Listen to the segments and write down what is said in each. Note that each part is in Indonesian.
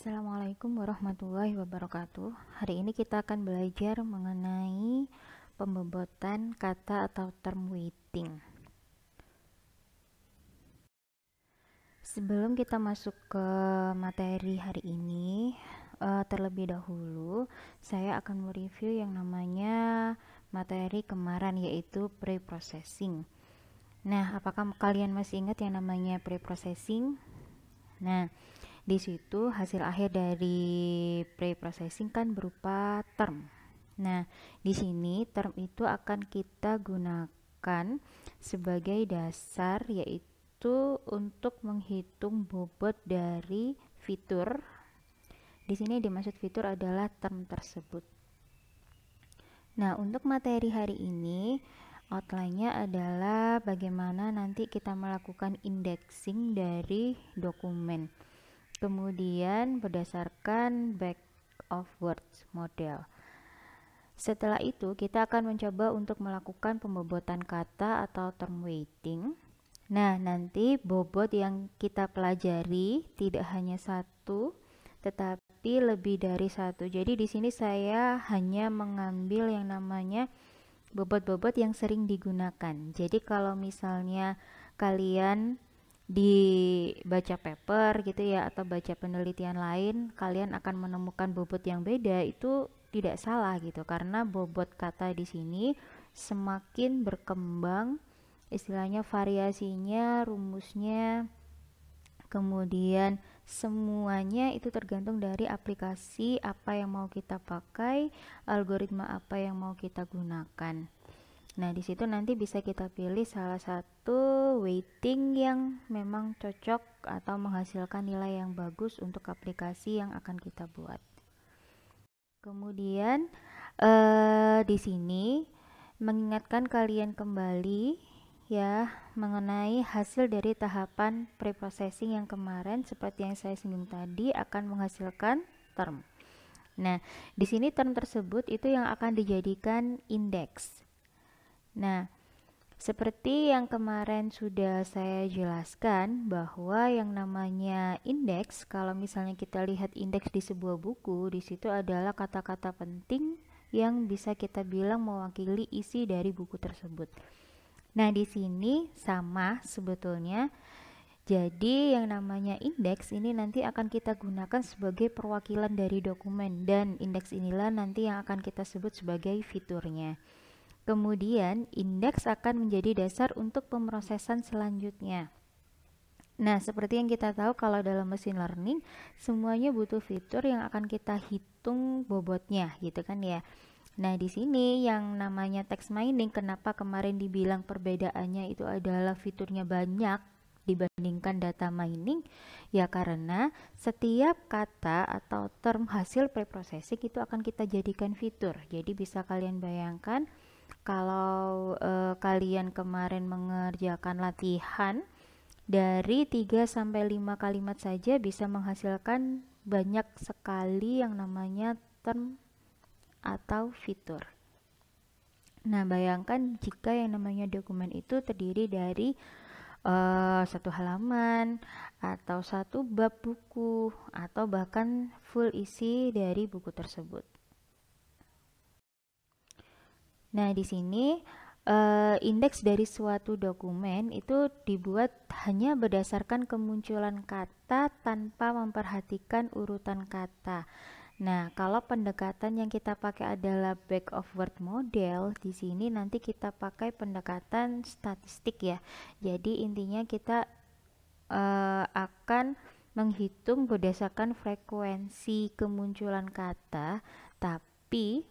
Assalamualaikum warahmatullahi wabarakatuh. Hari ini kita akan belajar mengenai pembobotan kata atau term weighting. Sebelum kita masuk ke materi hari ini, terlebih dahulu saya akan mereview yang namanya materi kemarin, yaitu pre-processing. Nah, apakah kalian masih ingat yang namanya pre-processing? Nah, di situ hasil akhir dari pre-processing kan berupa term. Nah, di sini term itu akan kita gunakan sebagai dasar, yaitu untuk menghitung bobot dari fitur. Di sini dimaksud fitur adalah term tersebut. Nah, untuk materi hari ini outline-nya adalah bagaimana nanti kita melakukan indexing dari dokumen. Kemudian berdasarkan back of words model. Setelah itu kita akan mencoba untuk melakukan pembobotan kata atau term weighting. Nah, nanti bobot yang kita pelajari tidak hanya satu, tetapi lebih dari satu. Jadi di sini saya hanya mengambil yang namanya bobot-bobot yang sering digunakan. Jadi kalau misalnya kalian dibaca paper gitu ya, atau baca penelitian lain, kalian akan menemukan bobot yang beda, itu tidak salah gitu, karena bobot kata di sini semakin berkembang, istilahnya variasinya, rumusnya, kemudian semuanya itu tergantung dari aplikasi apa yang mau kita pakai, algoritma apa yang mau kita gunakan. Nah, di situ nanti bisa kita pilih salah satu weighting yang memang cocok atau menghasilkan nilai yang bagus untuk aplikasi yang akan kita buat. Kemudian di sini mengingatkan kalian kembali ya mengenai hasil dari tahapan preprocessing yang kemarin, seperti yang saya singgung tadi, akan menghasilkan term. Nah, di sini term tersebut itu yang akan dijadikan indeks. Nah, seperti yang kemarin sudah saya jelaskan, bahwa yang namanya indeks, kalau misalnya kita lihat indeks di sebuah buku, di situ adalah kata-kata penting yang bisa kita bilang mewakili isi dari buku tersebut. Nah, di sini sama sebetulnya. Jadi yang namanya indeks ini nanti akan kita gunakan sebagai perwakilan dari dokumen, dan indeks inilah nanti yang akan kita sebut sebagai fiturnya. Kemudian indeks akan menjadi dasar untuk pemrosesan selanjutnya. Nah, seperti yang kita tahu kalau dalam machine learning semuanya butuh fitur yang akan kita hitung bobotnya gitu kan ya. Nah, di sini yang namanya text mining, kenapa kemarin dibilang perbedaannya itu adalah fiturnya banyak dibandingkan data mining? Ya karena setiap kata atau term hasil preprocessing itu akan kita jadikan fitur. Jadi bisa kalian bayangkan kalau kalian kemarin mengerjakan latihan, dari 3 sampai 5 kalimat saja bisa menghasilkan banyak sekali yang namanya term atau fitur. Nah, bayangkan jika yang namanya dokumen itu terdiri dari satu halaman atau satu bab buku, atau bahkan full isi dari buku tersebut. Nah, di sini indeks dari suatu dokumen itu dibuat hanya berdasarkan kemunculan kata tanpa memperhatikan urutan kata. Nah, kalau pendekatan yang kita pakai adalah back of word model, di sini nanti kita pakai pendekatan statistik ya. Jadi intinya kita akan menghitung berdasarkan frekuensi kemunculan kata, tapi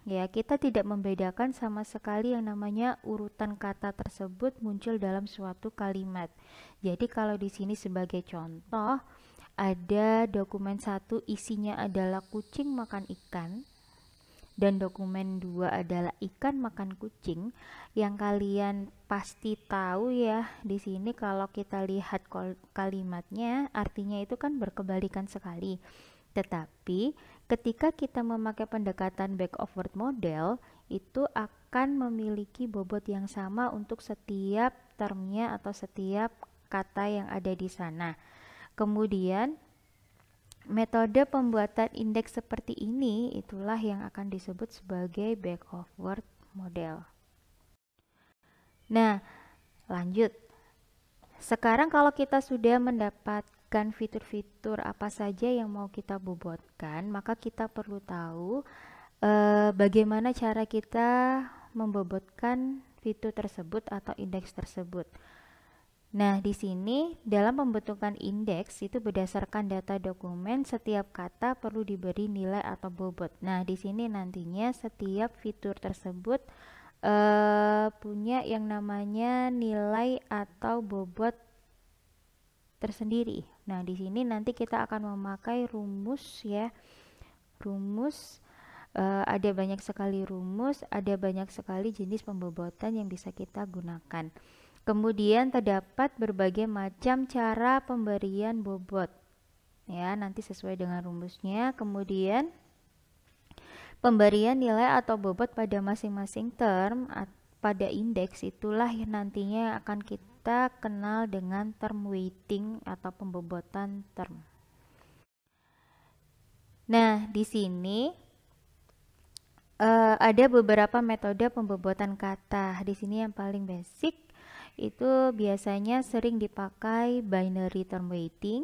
ya kita tidak membedakan sama sekali yang namanya urutan kata tersebut muncul dalam suatu kalimat. Jadi kalau di sini sebagai contoh, ada dokumen 1 isinya adalah kucing makan ikan, dan dokumen 2 adalah ikan makan kucing. Yang kalian pasti tahu ya, di sini kalau kita lihat kalimatnya artinya itu kan berkebalikan sekali. Tetapi ketika kita memakai pendekatan back of word model, itu akan memiliki bobot yang sama untuk setiap termnya atau setiap kata yang ada di sana. Kemudian metode pembuatan indeks seperti ini itulah yang akan disebut sebagai back of word model. Nah, lanjut. Sekarang kalau kita sudah mendapatkan fitur-fitur apa saja yang mau kita bobotkan, maka kita perlu tahu bagaimana cara kita membobotkan fitur tersebut atau indeks tersebut. Nah, di sini dalam pembentukan indeks itu berdasarkan data dokumen, setiap kata perlu diberi nilai atau bobot. Nah, di sini nantinya setiap fitur tersebut punya yang namanya nilai atau bobot tersendiri. Nah, di sini nanti kita akan memakai rumus ya. Rumus ada banyak sekali rumus, ada banyak sekali jenis pembobotan yang bisa kita gunakan. Kemudian terdapat berbagai macam cara pemberian bobot. Ya, nanti sesuai dengan rumusnya. Kemudian pemberian nilai atau bobot pada masing-masing term pada indeks itulah yang nantinya akan kita kenal dengan term weighting atau pembobotan term. Nah, di sini ada beberapa metode pembobotan kata. Di sini yang paling basic itu biasanya sering dipakai binary term weighting,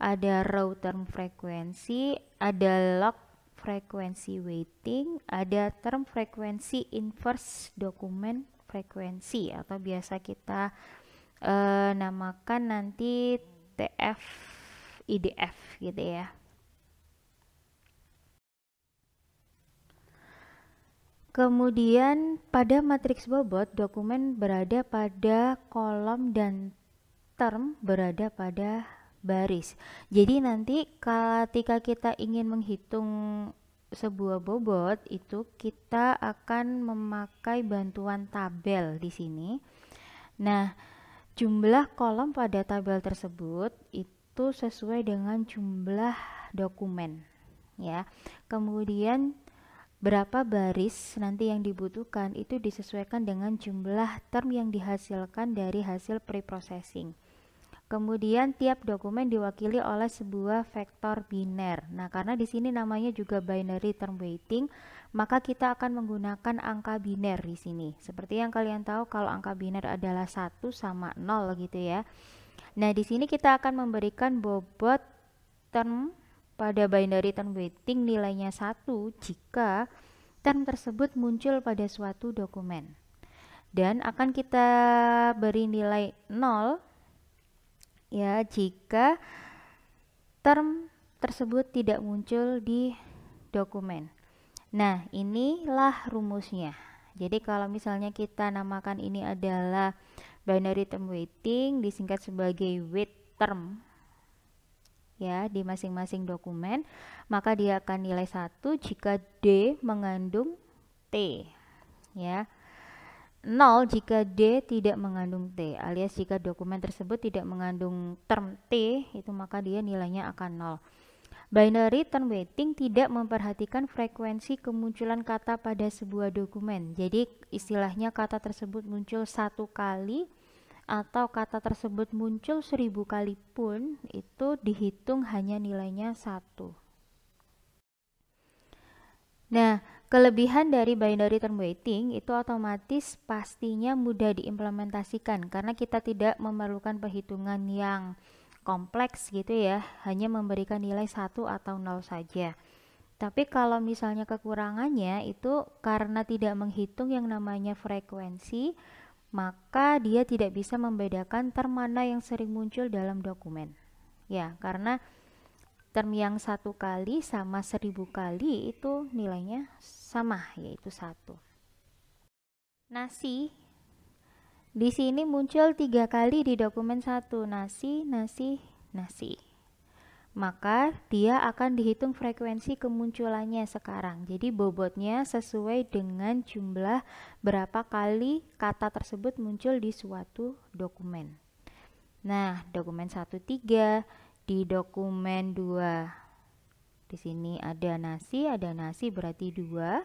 ada raw term frequency, ada log frequency weighting, ada term frequency inverse document frequency atau biasa kita namakan nanti TF IDF gitu ya. Kemudian pada matriks bobot, dokumen berada pada kolom dan term berada pada baris. Jadi nanti ketika kita ingin menghitung sebuah bobot itu kita akan memakai bantuan tabel di sini. Nah, jumlah kolom pada tabel tersebut itu sesuai dengan jumlah dokumen ya. Kemudian berapa baris nanti yang dibutuhkan itu disesuaikan dengan jumlah term yang dihasilkan dari hasil preprocessing. Kemudian tiap dokumen diwakili oleh sebuah vektor biner. Nah, karena di sini namanya juga binary term weighting, maka kita akan menggunakan angka biner di sini. Seperti yang kalian tahu kalau angka biner adalah 1 sama 0 gitu ya. Nah, di sini kita akan memberikan bobot term pada binary term weighting nilainya 1 jika term tersebut muncul pada suatu dokumen. Dan akan kita beri nilai 0 ya jika term tersebut tidak muncul di dokumen. Nah, inilah rumusnya. Jadi kalau misalnya kita namakan ini adalah binary term weighting disingkat sebagai weight term ya di masing-masing dokumen, maka dia akan nilai 1 jika D mengandung T ya. 0 jika D tidak mengandung T, alias jika dokumen tersebut tidak mengandung term T itu maka dia nilainya akan 0. Binary term weighting tidak memperhatikan frekuensi kemunculan kata pada sebuah dokumen. Jadi istilahnya kata tersebut muncul 1 kali atau kata tersebut muncul 1000 kali pun itu dihitung hanya nilainya 1. Nah, kelebihan dari binary term weighting itu otomatis pastinya mudah diimplementasikan karena kita tidak memerlukan perhitungan yang kompleks gitu ya, hanya memberikan nilai 1 atau 0 saja. Tapi kalau misalnya kekurangannya itu karena tidak menghitung yang namanya frekuensi, maka dia tidak bisa membedakan term mana yang sering muncul dalam dokumen. Ya, karena term yang 1 kali sama 1000 kali itu nilainya sama, yaitu 1. Nasi di sini muncul 3 kali di dokumen 1, nasi, nasi, nasi. Maka dia akan dihitung frekuensi kemunculannya sekarang. Jadi bobotnya sesuai dengan jumlah berapa kali kata tersebut muncul di suatu dokumen. Nah, dokumen 1 3, di dokumen 2 di sini ada nasi berarti 2.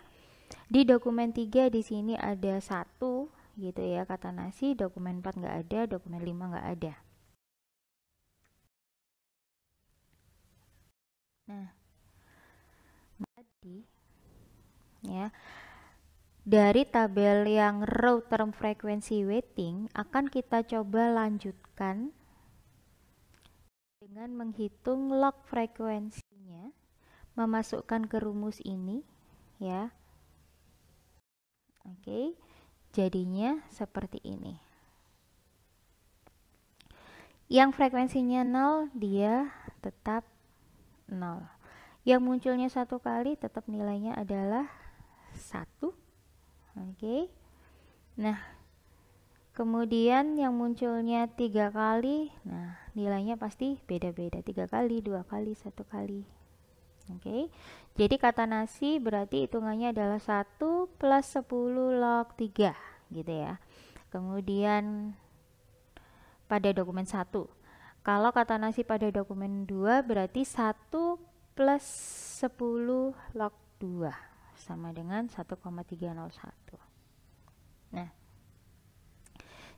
Di dokumen 3 di sini ada 1 gitu ya kata nasi, dokumen 4 nggak ada, dokumen 5 nggak ada. Nah, tadi ya, dari tabel yang row term frequency weighting akan kita coba lanjutkan dengan menghitung log frekuensinya, memasukkan ke rumus ini ya. Oke, jadinya seperti ini. Yang frekuensinya 0 dia tetap 0. Yang munculnya satu kali tetap nilainya adalah 1. Oke. Nah, kemudian yang munculnya 3 kali, nah nilainya pasti beda-beda. 3 kali, 2 kali, 1 kali. Oke. Jadi kata nasi berarti hitungannya adalah 1 plus 10 log 3 gitu ya. Kemudian pada dokumen 1. Kalau kata nasi pada dokumen 2 berarti 1 plus 10 log 2 sama dengan 1,301. Nah,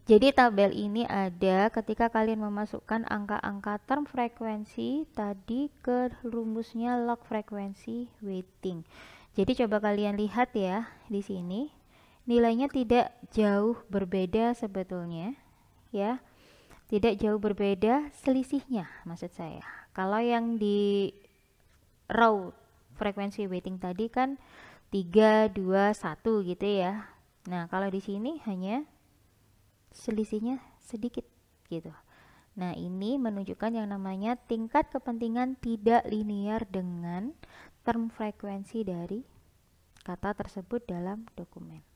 jadi tabel ini ada ketika kalian memasukkan angka-angka term frekuensi tadi ke rumusnya log frekuensi weighting. Jadi coba kalian lihat ya di sini, nilainya tidak jauh berbeda sebetulnya ya. Tidak jauh berbeda selisihnya maksud saya. Kalau yang di row frekuensi weighting tadi kan 3, 2, 1 gitu ya. Nah, kalau di sini hanya selisihnya sedikit gitu. Nah, ini menunjukkan yang namanya tingkat kepentingan tidak linear dengan term frekuensi dari kata tersebut dalam dokumen.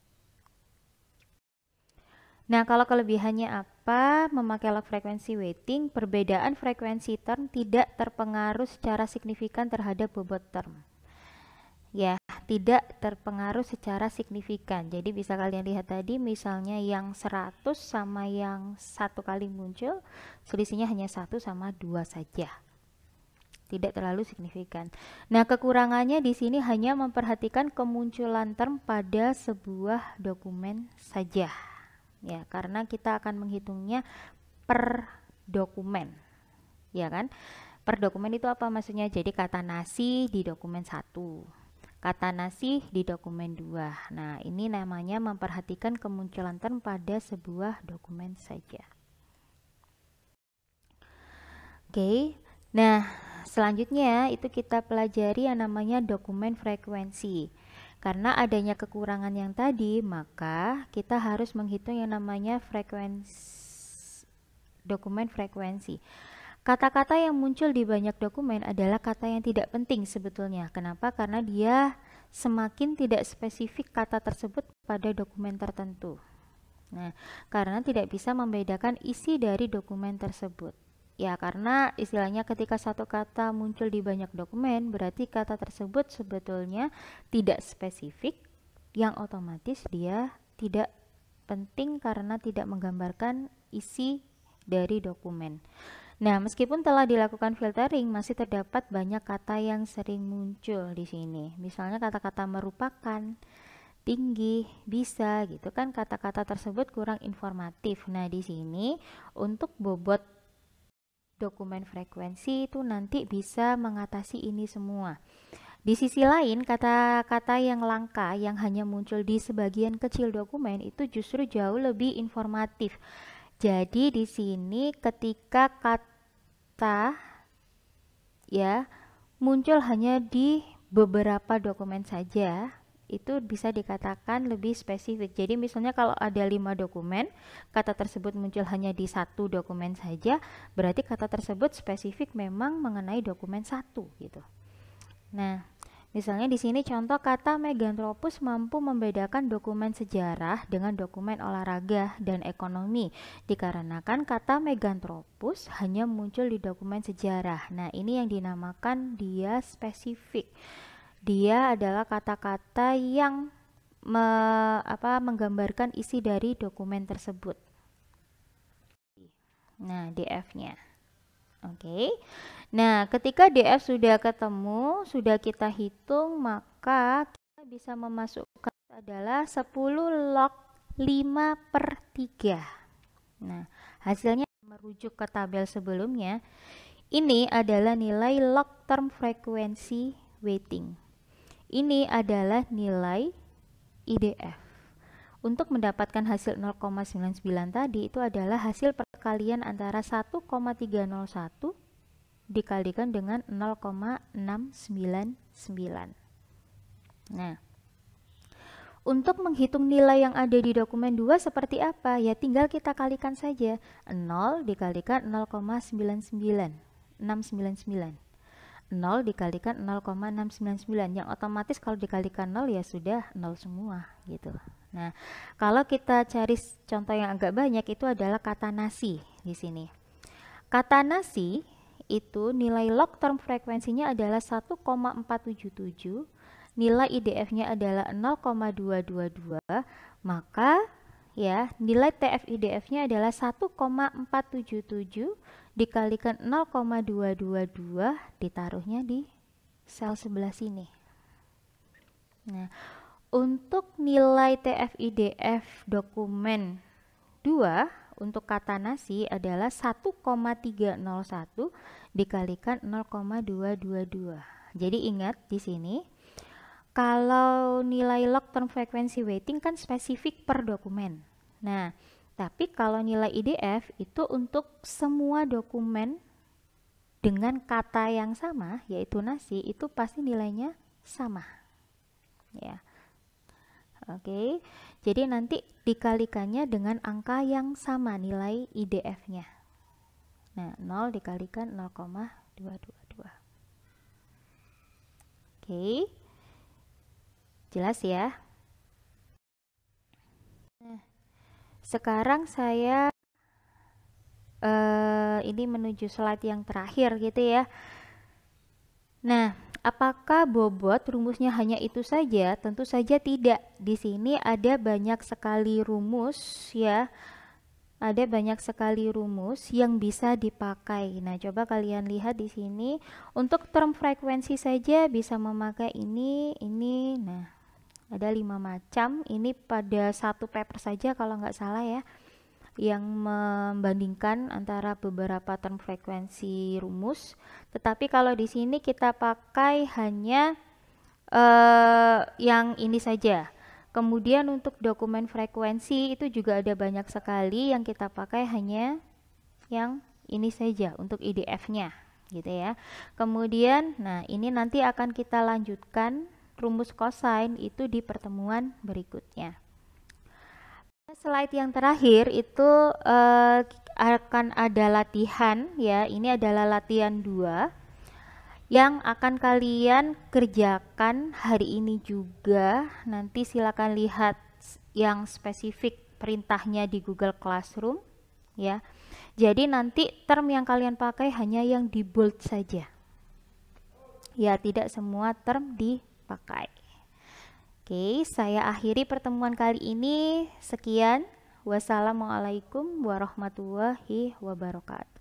Nah, kalau kelebihannya apa? Memakai log frekuensi weighting, perbedaan frekuensi term tidak terpengaruh secara signifikan terhadap bobot term. Ya, tidak terpengaruh secara signifikan. Jadi bisa kalian lihat tadi misalnya yang 100 sama yang satu kali muncul, selisihnya hanya 1 sama 2 saja. Tidak terlalu signifikan. Nah, kekurangannya di sini hanya memperhatikan kemunculan term pada sebuah dokumen saja. Ya, karena kita akan menghitungnya per dokumen. Ya kan? Per dokumen itu apa maksudnya? Jadi kata nasi di dokumen 1. Kata nasi di dokumen 2. Nah, ini namanya memperhatikan kemunculan term pada sebuah dokumen saja. Oke. Nah, selanjutnya itu kita pelajari yang namanya dokumen frekuensi. Karena adanya kekurangan yang tadi, maka kita harus menghitung yang namanya dokumen frekuensi. Kata-kata yang muncul di banyak dokumen adalah kata yang tidak penting sebetulnya. Kenapa? Karena dia semakin tidak spesifik kata tersebut pada dokumen tertentu. Nah, karena tidak bisa membedakan isi dari dokumen tersebut. Ya, karena istilahnya ketika satu kata muncul di banyak dokumen, berarti kata tersebut sebetulnya tidak spesifik, yang otomatis dia tidak penting karena tidak menggambarkan isi dari dokumen. Nah, meskipun telah dilakukan filtering, masih terdapat banyak kata yang sering muncul di sini. Misalnya kata-kata merupakan, tinggi, bisa, gitu kan, kata-kata tersebut kurang informatif. Nah, di sini untuk bobot dokumen frekuensi itu nanti bisa mengatasi ini semua. Di sisi lain, kata-kata yang langka yang hanya muncul di sebagian kecil dokumen itu justru jauh lebih informatif. Jadi di sini ketika kata ya muncul hanya di beberapa dokumen saja, itu bisa dikatakan lebih spesifik. Jadi misalnya kalau ada 5 dokumen, kata tersebut muncul hanya di 1 dokumen saja, berarti kata tersebut spesifik memang mengenai dokumen 1 gitu. Nah, misalnya di sini contoh kata Meganthropus mampu membedakan dokumen sejarah dengan dokumen olahraga dan ekonomi dikarenakan kata Meganthropus hanya muncul di dokumen sejarah. Nah, ini yang dinamakan dia spesifik. Dia adalah kata-kata yang menggambarkan isi dari dokumen tersebut. Nah, DF-nya. Oke. Nah, ketika DF sudah ketemu, sudah kita hitung, maka kita bisa memasukkan adalah 10 log 5/3. Nah, hasilnya merujuk ke tabel sebelumnya, Ini adalah nilai log term frequency weighting. Ini adalah nilai IDF. Untuk mendapatkan hasil 0,99 tadi itu adalah hasil perkalian antara 1,301 dikalikan dengan 0,699. Nah, untuk menghitung nilai yang ada di dokumen 2 seperti apa? Ya tinggal kita kalikan saja. 0 dikalikan 0,699. 0 dikalikan 0,699. Yang otomatis kalau dikalikan 0 ya sudah 0 semua gitu. Nah, kalau kita cari contoh yang agak banyak itu adalah kata nasi di sini. Kata nasi itu nilai log term frekuensinya adalah 1,477. Nilai IDF-nya adalah 0,222, maka ya nilai TF-IDF-nya adalah 1,477 dikalikan 0,222 ditaruhnya di sel sebelah sini. Nah, untuk nilai TF-IDF dokumen 2 untuk kata nasi adalah 1,301 dikalikan 0,222. Jadi ingat di sini kalau nilai log term frequency weighting kan spesifik per dokumen. Nah, tapi kalau nilai IDF itu untuk semua dokumen dengan kata yang sama, yaitu nasi, itu pasti nilainya sama. Ya. Oke. Jadi nanti dikalikannya dengan angka yang sama nilai IDF-nya. Nah, 0 dikalikan 0,222. Oke. Jelas ya? Nah, sekarang saya ini menuju slide yang terakhir gitu ya. Nah, apakah bobot rumusnya hanya itu saja? Tentu saja tidak. Di sini ada banyak sekali rumus ya. Ada banyak sekali rumus yang bisa dipakai. Nah, coba kalian lihat di sini. Untuk term frekuensi saja bisa memakai ini. Nah, ada 5 macam. Ini pada satu paper saja kalau nggak salah ya, yang membandingkan antara beberapa term frekuensi rumus. Tetapi kalau di sini kita pakai hanya yang ini saja. Kemudian untuk dokumen frekuensi itu juga ada banyak sekali, yang kita pakai hanya yang ini saja untuk IDF-nya gitu ya. Kemudian nah ini nanti akan kita lanjutkan rumus cosine itu di pertemuan berikutnya. Slide yang terakhir itu akan ada latihan ya. Ini adalah latihan 2 yang akan kalian kerjakan hari ini juga. Nanti silakan lihat yang spesifik perintahnya di Google Classroom ya. Jadi nanti term yang kalian pakai hanya yang di bold saja. Ya, tidak semua term dipakai. Oke, saya akhiri pertemuan kali ini. Sekian. Wassalamualaikum warahmatullahi wabarakatuh.